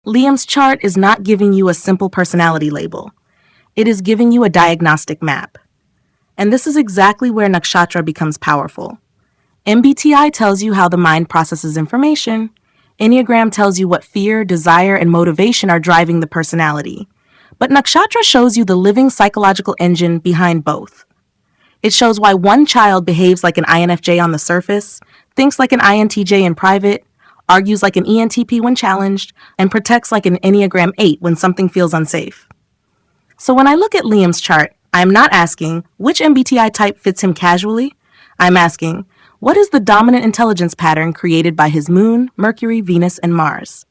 Liam's chart is not giving you a simple personality label. It is giving you a diagnostic map. And this is exactly where Nakshatra becomes powerful. MBTI tells you how the mind processes information. Enneagram tells you what fear, desire, and motivation are driving the personality. But Nakshatra shows you the living psychological engine behind both. It shows why one child behaves like an INFJ on the surface, thinks like an INTJ in private, argues like an ENTP when challenged, and protects like an Enneagram 8 when something feels unsafe. So when I look at Liam's chart, I'm not asking which MBTI type fits him casually. I'm asking, what is the dominant intelligence pattern created by his moon, Mercury, Venus, and Mars?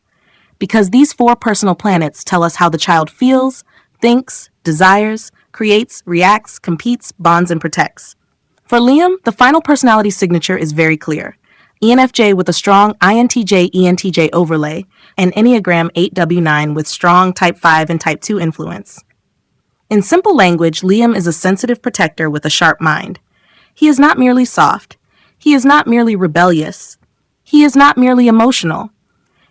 Because these 4 personal planets tell us how the child feels, thinks, desires, creates, reacts, competes, bonds, and protects. For Liam, the final personality signature is very clear. ENFJ with a strong INTJ-ENTJ overlay, and Enneagram 8W9 with strong Type 5 and Type 2 influence. In simple language, Liam is a sensitive protector with a sharp mind. He is not merely soft. He is not merely rebellious. He is not merely emotional.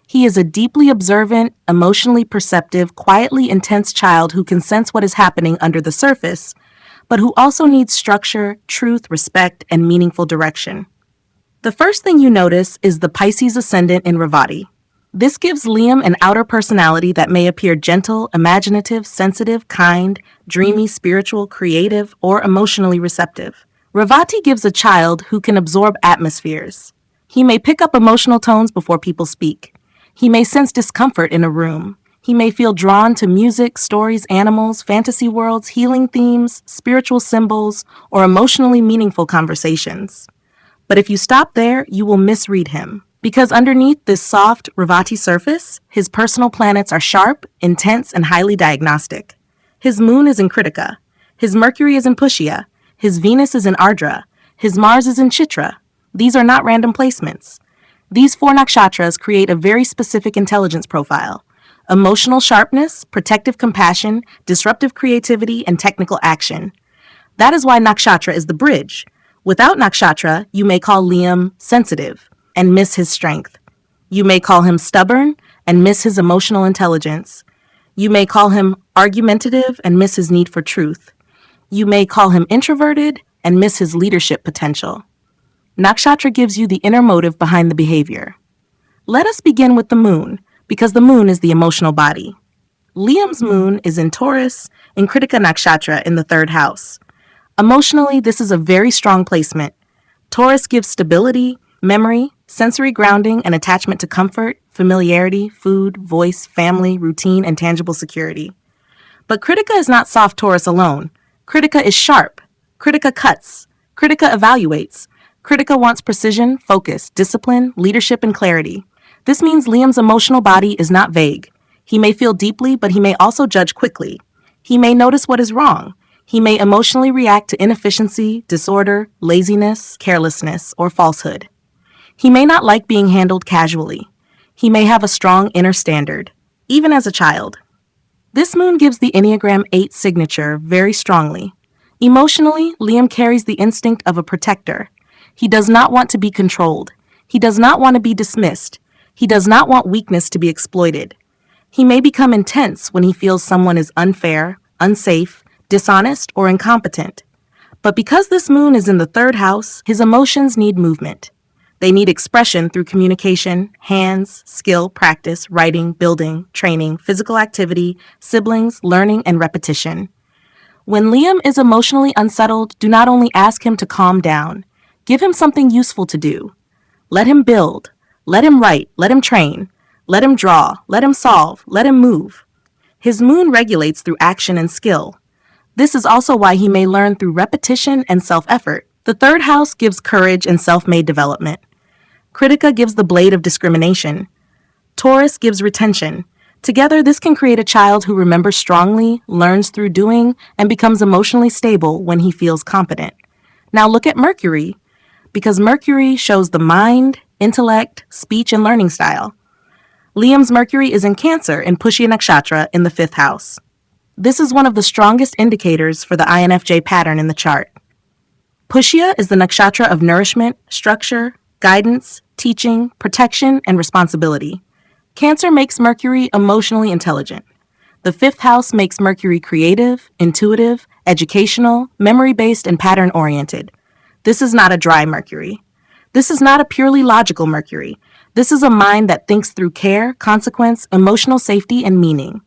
He is a deeply observant, emotionally perceptive, quietly intense child who can sense what is happening under the surface, but who also needs structure, truth, respect, and meaningful direction. The first thing you notice is the Pisces ascendant in Revati. This gives Liam an outer personality that may appear gentle, imaginative, sensitive, kind, dreamy, spiritual, creative, or emotionally receptive. Revati gives a child who can absorb atmospheres. He may pick up emotional tones before people speak. He may sense discomfort in a room. He may feel drawn to music, stories, animals, fantasy worlds, healing themes, spiritual symbols, or emotionally meaningful conversations. But if you stop there, you will misread him. Because underneath this soft Revati surface, his personal planets are sharp, intense, and highly diagnostic. His moon is in Kritika. His Mercury is in Pushya. His Venus is in Ardra. His Mars is in Chitra. These are not random placements. These 4 nakshatras create a very specific intelligence profile: emotional sharpness, protective compassion, disruptive creativity, and technical action. That is why nakshatra is the bridge. Without nakshatra, you may call Liam sensitive and miss his strength. You may call him stubborn and miss his emotional intelligence. You may call him argumentative and miss his need for truth. You may call him introverted and miss his leadership potential. Nakshatra gives you the inner motive behind the behavior. Let us begin with the moon, because the moon is the emotional body. Liam's moon is in Taurus, in Kritika Nakshatra in the 3rd house. Emotionally, this is a very strong placement. Taurus gives stability, memory, sensory grounding, and attachment to comfort, familiarity, food, voice, family, routine, and tangible security. But Kritika is not soft Taurus alone. Kritika is sharp. Kritika cuts. Kritika evaluates. Kritika wants precision, focus, discipline, leadership, and clarity. This means Liam's emotional body is not vague. He may feel deeply, but he may also judge quickly. He may notice what is wrong. He may emotionally react to inefficiency, disorder, laziness, carelessness, or falsehood. He may not like being handled casually. He may have a strong inner standard, even as a child. This moon gives the Enneagram 8 signature very strongly. Emotionally, Liam carries the instinct of a protector. He does not want to be controlled. He does not want to be dismissed. He does not want weakness to be exploited. He may become intense when he feels someone is unfair, unsafe, dishonest, or incompetent. But because this moon is in the 3rd house, his emotions need movement. They need expression through communication, hands, skill, practice, writing, building, training, physical activity, siblings, learning, and repetition. When Liam is emotionally unsettled, do not only ask him to calm down. Give him something useful to do. Let him build. Let him write. Let him train. Let him draw. Let him solve. Let him move. His moon regulates through action and skill. This is also why he may learn through repetition and self-effort. The 3rd house gives courage and self-made development. Kritika gives the blade of discrimination. Taurus gives retention. Together, this can create a child who remembers strongly, learns through doing, and becomes emotionally stable when he feels competent. Now look at Mercury, because Mercury shows the mind, intellect, speech, and learning style. Liam's Mercury is in Cancer in Pushya Nakshatra in the 5th house. This is one of the strongest indicators for the INFJ pattern in the chart. Pushya is the nakshatra of nourishment, structure, guidance, teaching, protection, and responsibility. Cancer makes Mercury emotionally intelligent. The fifth house makes Mercury creative, intuitive, educational, memory-based, and pattern-oriented. This is not a dry Mercury. This is not a purely logical Mercury. This is a mind that thinks through care, consequence, emotional safety, and meaning.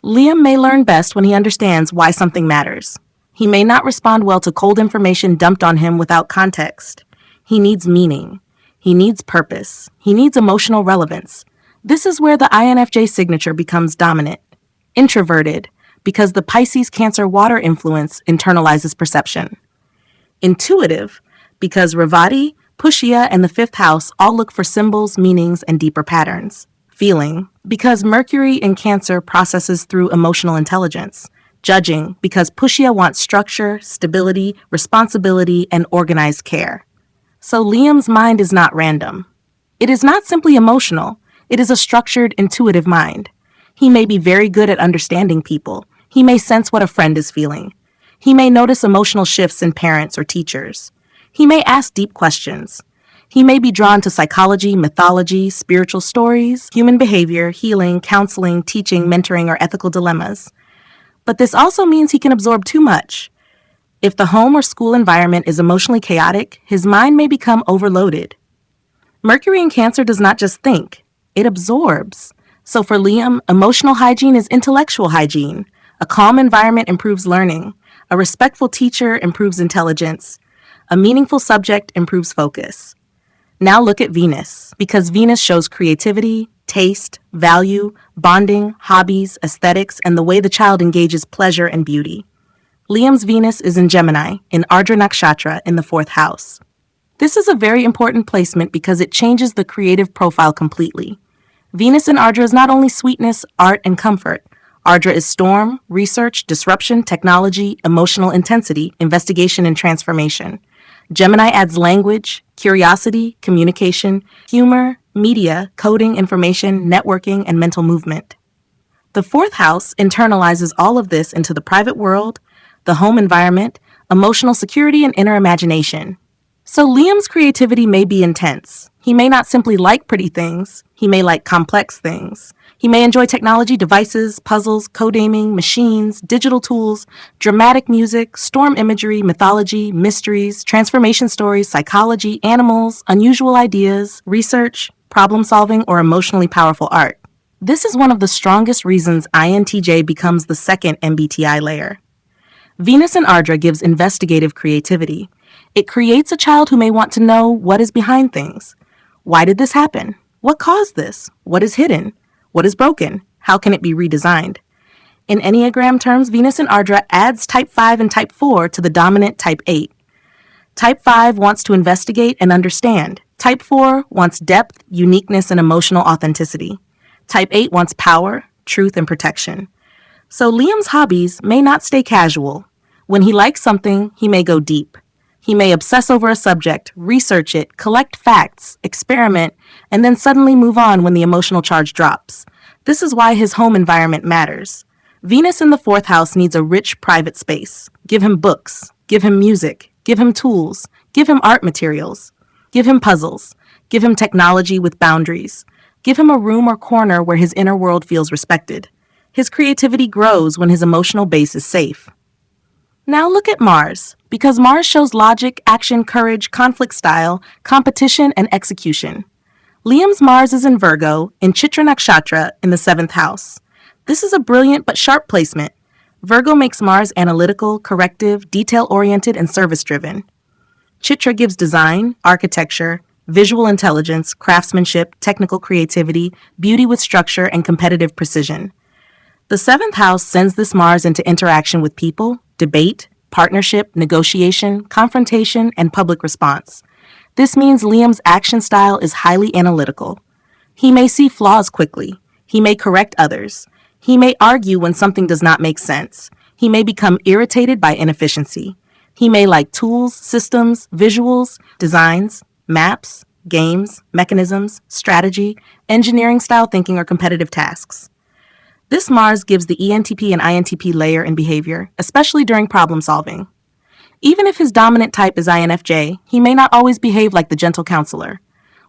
Liam may learn best when he understands why something matters. He may not respond well to cold information dumped on him without context. He needs meaning. He needs purpose. He needs emotional relevance. This is where the INFJ signature becomes dominant. Introverted, because the Pisces Cancer water influence internalizes perception. Intuitive, because Ravati, Pushya, and the fifth house all look for symbols, meanings, and deeper patterns. Feeling, because Mercury in Cancer processes through emotional intelligence. Judging, because Pushya wants structure, stability, responsibility, and organized care. So Liam's mind is not random. It is not simply emotional. It is a structured, intuitive mind. He may be very good at understanding people. He may sense what a friend is feeling. He may notice emotional shifts in parents or teachers. He may ask deep questions. He may be drawn to psychology, mythology, spiritual stories, human behavior, healing, counseling, teaching, mentoring, or ethical dilemmas. But this also means he can absorb too much. If the home or school environment is emotionally chaotic, his mind may become overloaded. Mercury in Cancer does not just think, it absorbs. So for Liam, emotional hygiene is intellectual hygiene. A calm environment improves learning. A respectful teacher improves intelligence. A meaningful subject improves focus. Now look at Venus, because Venus shows creativity, taste, value, bonding, hobbies, aesthetics, and the way the child engages pleasure and beauty. Liam's Venus is in Gemini, in Ardra Nakshatra, in the fourth house. This is a very important placement because it changes the creative profile completely. Venus in Ardra is not only sweetness, art, and comfort. Ardra is storm, research, disruption, technology, emotional intensity, investigation, and transformation. Gemini adds language, curiosity, communication, humor, media, coding, information, networking, and mental movement. The fourth house internalizes all of this into the private world, the home environment, emotional security, and inner imagination. So Liam's creativity may be intense. He may not simply like pretty things. He may like complex things. He may enjoy technology, devices, puzzles, codaming, machines, digital tools, dramatic music, storm imagery, mythology, mysteries, transformation stories, psychology, animals, unusual ideas, research, problem solving, or emotionally powerful art. This is one of the strongest reasons INTJ becomes the second MBTI layer. Venus in Ardra gives investigative creativity. It creates a child who may want to know what is behind things. Why did this happen? What caused this? What is hidden? What is broken? How can it be redesigned? In Enneagram terms, Venus in Ardra adds Type 5 and Type 4 to the dominant Type 8. Type 5 wants to investigate and understand. Type 4 wants depth, uniqueness, and emotional authenticity. Type 8 wants power, truth, and protection. So Liam's hobbies may not stay casual. When he likes something, he may go deep. He may obsess over a subject, research it, collect facts, experiment, and then suddenly move on when the emotional charge drops. This is why his home environment matters. Venus in the fourth house needs a rich private space. Give him books, give him music, give him tools, give him art materials, give him puzzles, give him technology with boundaries, give him a room or corner where his inner world feels respected. His creativity grows when his emotional base is safe. Now look at Mars, because Mars shows logic, action, courage, conflict style, competition, and execution. Liam's Mars is in Virgo, in Chitra Nakshatra, in the seventh house. This is a brilliant but sharp placement. Virgo makes Mars analytical, corrective, detail-oriented, and service-driven. Chitra gives design, architecture, visual intelligence, craftsmanship, technical creativity, beauty with structure, and competitive precision. The seventh house sends this Mars into interaction with people, debate, partnership, negotiation, confrontation, and public response. This means Liam's action style is highly analytical. He may see flaws quickly. He may correct others. He may argue when something does not make sense. He may become irritated by inefficiency. He may like tools, systems, visuals, designs, maps, games, mechanisms, strategy, engineering-style thinking, or competitive tasks. This Mars gives the ENTP and INTP layer in behavior, especially during problem solving. Even if his dominant type is INFJ, he may not always behave like the gentle counselor.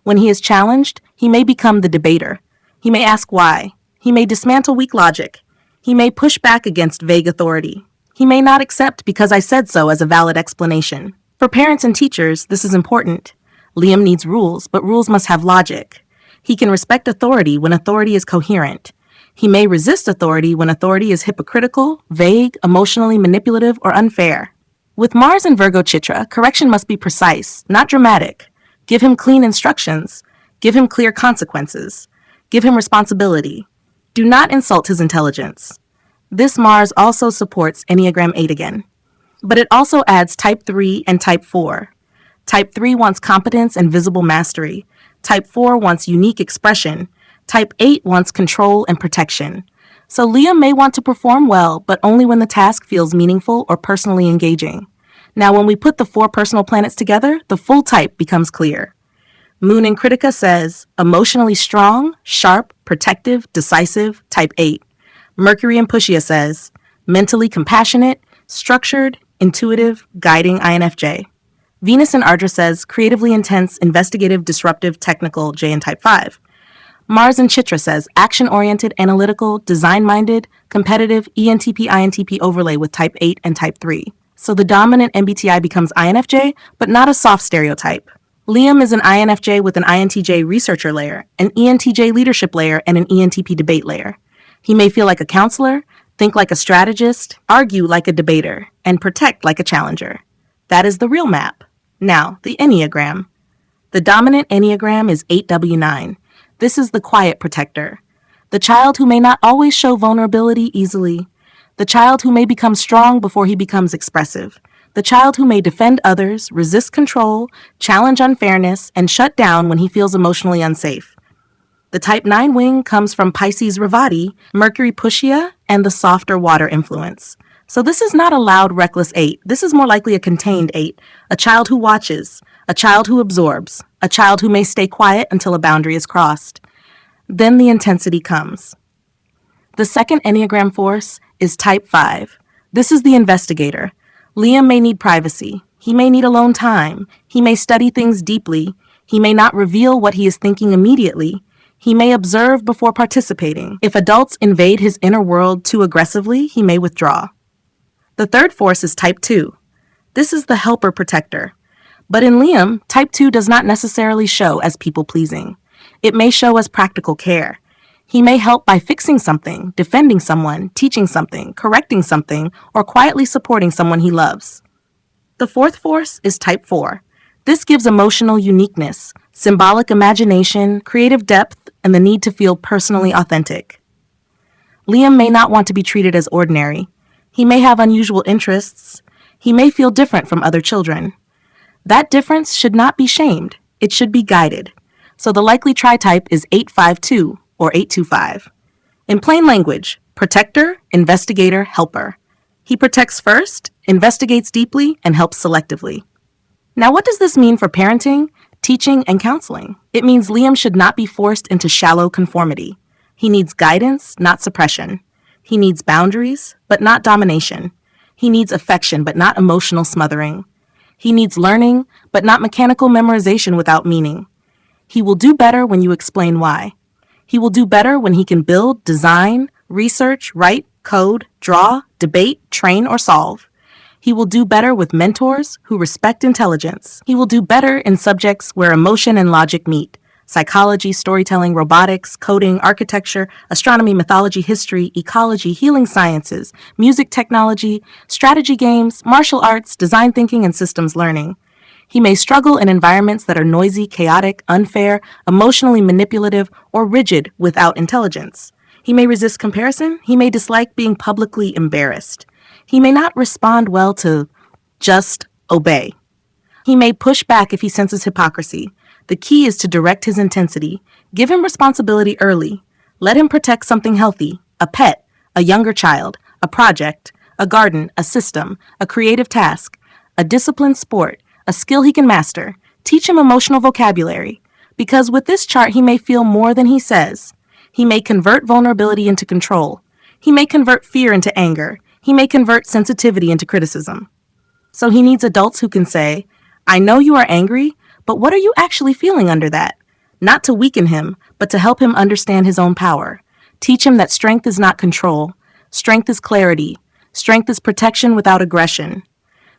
When he is challenged, he may become the debater. He may ask why. He may dismantle weak logic. He may push back against vague authority. He may not accept because I said so as a valid explanation. For parents and teachers, this is important. Liam needs rules, but rules must have logic. He can respect authority when authority is coherent. He may resist authority when authority is hypocritical, vague, emotionally manipulative, or unfair. With Mars and Virgo Chitra, correction must be precise, not dramatic. Give him clean instructions. Give him clear consequences. Give him responsibility. Do not insult his intelligence. This Mars also supports Enneagram 8 again. But it also adds Type 3 and Type 4. Type 3 wants competence and visible mastery. Type 4 wants unique expression. Type 8 wants control and protection. So Liam may want to perform well, but only when the task feels meaningful or personally engaging. Now, when we put the 4 personal planets together, the full type becomes clear. Moon in Critica says, emotionally strong, sharp, protective, decisive, Type 8. Mercury in Pushya says, mentally compassionate, structured, intuitive, guiding INFJ. Venus in Ardra says, creatively intense, investigative, disruptive, technical, J in Type 5. Mars in Chitra says, action-oriented, analytical, design-minded, competitive, ENTP, INTP overlay with Type 8 and Type 3. So the dominant MBTI becomes INFJ, but not a soft stereotype. Liam is an INFJ with an INTJ researcher layer, an ENTJ leadership layer, and an ENTP debate layer. He may feel like a counselor, think like a strategist, argue like a debater, and protect like a challenger. That is the real map. Now, the Enneagram. The dominant Enneagram is 8W9. This is the quiet protector. The child who may not always show vulnerability easily. The child who may become strong before he becomes expressive. The child who may defend others, resist control, challenge unfairness, and shut down when he feels emotionally unsafe. The Type 9 wing comes from Pisces Ravati, Mercury Pushya, and the softer water influence. So this is not a loud, reckless 8. This is more likely a contained 8, a child who watches, a child who absorbs, a child who may stay quiet until a boundary is crossed. Then the intensity comes. The second Enneagram force is Type 5. This is the investigator. Liam may need privacy. He may need alone time. He may study things deeply. He may not reveal what he is thinking immediately. He may observe before participating. If adults invade his inner world too aggressively, he may withdraw. The third force is Type 2. This is the helper protector. But in Liam, Type 2 does not necessarily show as people-pleasing. It may show as practical care. He may help by fixing something, defending someone, teaching something, correcting something, or quietly supporting someone he loves. The fourth force is Type 4. This gives emotional uniqueness, symbolic imagination, creative depth, and the need to feel personally authentic. Liam may not want to be treated as ordinary. He may have unusual interests. He may feel different from other children. That difference should not be shamed. It should be guided. So the likely tri-type is 852 or 825. In plain language, protector, investigator, helper. He protects first, investigates deeply, and helps selectively. Now, what does this mean for parenting, teaching, and counseling? It means Liam should not be forced into shallow conformity. He needs guidance, not suppression. He needs boundaries, but not domination. He needs affection, but not emotional smothering. He needs learning, but not mechanical memorization without meaning. He will do better when you explain why. He will do better when he can build, design, research, write, code, draw, debate, train, or solve. He will do better with mentors who respect intelligence. He will do better in subjects where emotion and logic meet. Psychology, storytelling, robotics, coding, architecture, astronomy, mythology, history, ecology, healing sciences, music technology, strategy games, martial arts, design thinking, and systems learning. He may struggle in environments that are noisy, chaotic, unfair, emotionally manipulative, or rigid without intelligence. He may resist comparison. He may dislike being publicly embarrassed. He may not respond well to just obey. He may push back if he senses hypocrisy. The key is to direct his intensity. Give him responsibility early. Let him protect something healthy, a pet, a younger child, a project, a garden, a system, a creative task, a disciplined sport, a skill he can master. Teach him emotional vocabulary, because with this chart he may feel more than he says. He may convert vulnerability into control. He may convert fear into anger. He may convert sensitivity into criticism. So he needs adults who can say, I know you are angry, but what are you actually feeling under that? not to weaken him, but to help him understand his own power. Teach him that strength is not control, strength is clarity, strength is protection without aggression,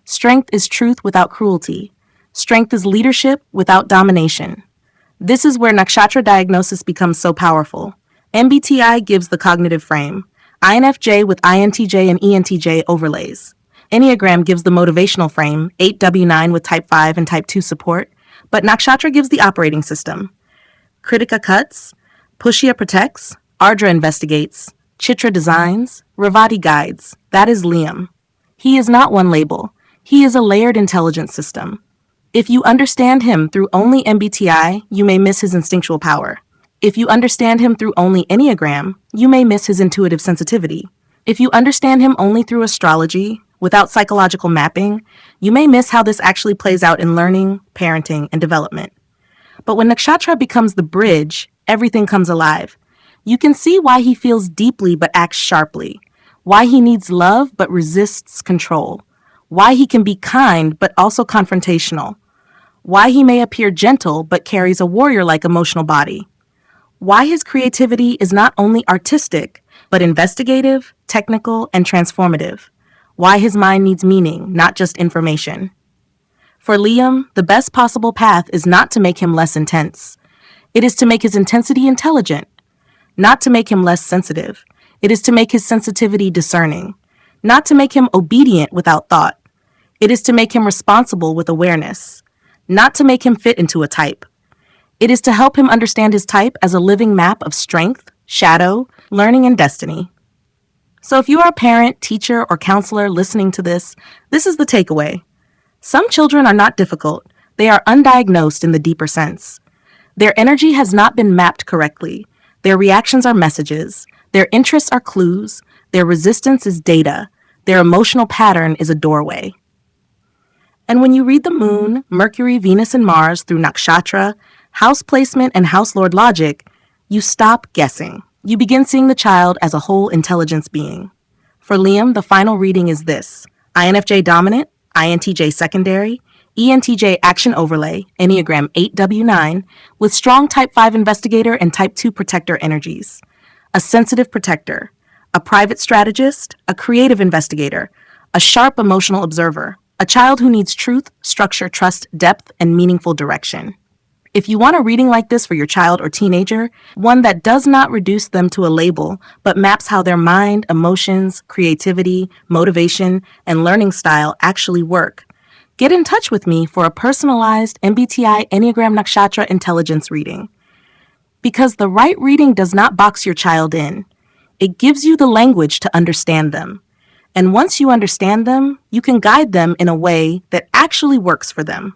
strength is truth without cruelty, strength is leadership without domination. This is where Nakshatra diagnosis becomes so powerful. MBTI gives the cognitive frame, INFJ with INTJ and ENTJ overlays. Enneagram gives the motivational frame, 8W9 with type 5 and type 2 support, but Nakshatra gives the operating system. Kritika cuts, Pushya protects, Ardra investigates, Chitra designs, Ravati guides. That is Liam. He is not one label. He is a layered intelligence system. If you understand him through only MBTI, you may miss his instinctual power. If you understand him through only Enneagram, you may miss his intuitive sensitivity. If you understand him only through astrology, without psychological mapping, you may miss how this actually plays out in learning, parenting, and development. But when Nakshatra becomes the bridge, everything comes alive. You can see why he feels deeply but acts sharply, why he needs love but resists control, why he can be kind but also confrontational, why he may appear gentle but carries a warrior-like emotional body, why his creativity is not only artistic but investigative, technical, and transformative, why his mind needs meaning, not just information. For Liam, the best possible path is not to make him less intense. It is to make his intensity intelligent, not to make him less sensitive. It is to make his sensitivity discerning, not to make him obedient without thought. It is to make him responsible with awareness, not to make him fit into a type. It is to help him understand his type as a living map of strength, shadow, learning, and destiny. So if you are a parent, teacher, or counselor listening to this is the takeaway. Some children are not difficult. They are undiagnosed in the deeper sense. Their energy has not been mapped correctly. Their reactions are messages. Their interests are clues. Their resistance is data. Their emotional pattern is a doorway. And when you read the moon, Mercury, Venus, and Mars through Nakshatra, house placement, and house lord logic, you stop guessing. You begin seeing the child as a whole intelligence being. For Liam, the final reading is this: INFJ dominant, INTJ secondary, ENTJ action overlay, Enneagram 8W9, with strong type 5 investigator and type 2 protector energies. A sensitive protector, a private strategist, a creative investigator, a sharp emotional observer, a child who needs truth, structure, trust, depth, and meaningful direction. If you want a reading like this for your child or teenager, one that does not reduce them to a label, but maps how their mind, emotions, creativity, motivation, and learning style actually work, get in touch with me for a personalized MBTI Enneagram Nakshatra intelligence reading. Because the right reading does not box your child in. It gives you the language to understand them. And once you understand them, you can guide them in a way that actually works for them.